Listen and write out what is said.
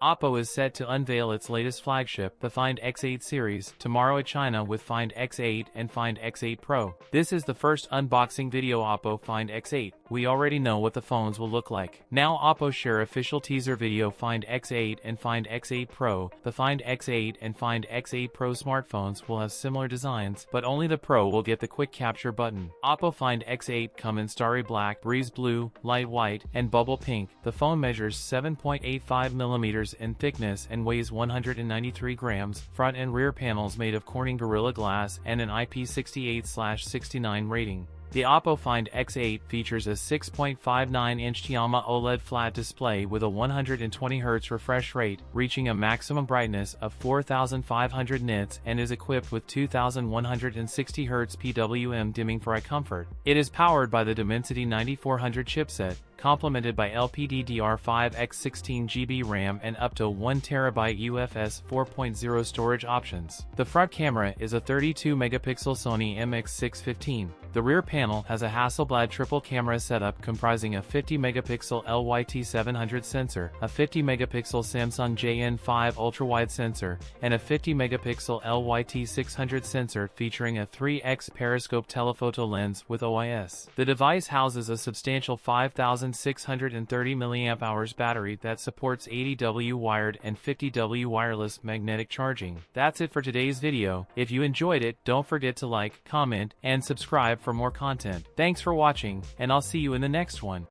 Oppo is set to unveil its latest flagship, the Find X8 series, tomorrow at China with Find X8 and Find X8 Pro. This is the first unboxing video Oppo Find X8. We already know what the phones will look like. Now Oppo share official teaser video Find X8 and Find X8 Pro. The Find X8 and Find X8 Pro smartphones will have similar designs, but only the Pro will get the quick capture button. Oppo Find X8 come in starry black, breeze blue, light white, and bubble pink. The phone measures 7.85 mm in thickness and weighs 193 grams. Front and rear panels made of Corning Gorilla Glass and an IP68/69 rating. The Oppo Find X8 features a 6.59-inch Tiama OLED flat display with a 120Hz refresh rate, reaching a maximum brightness of 4,500 nits, and is equipped with 2,160Hz PWM dimming for eye comfort. It is powered by the Dimensity 9400 chipset, complemented by LPDDR5X 16GB RAM and up to 1TB UFS 4.0 storage options. The front camera is a 32-megapixel Sony MX615. The rear panel has a Hasselblad triple camera setup comprising a 50-megapixel LYT700 sensor, a 50-megapixel Samsung JN5 ultra-wide sensor, and a 50-megapixel LYT600 sensor featuring a 3x periscope telephoto lens with OIS. The device houses a substantial 5,630 mAh battery that supports 80W wired and 50W wireless magnetic charging. That's it for today's video. If you enjoyed it, don't forget to like, comment, and subscribe for more content. Thanks for watching, and I'll see you in the next one.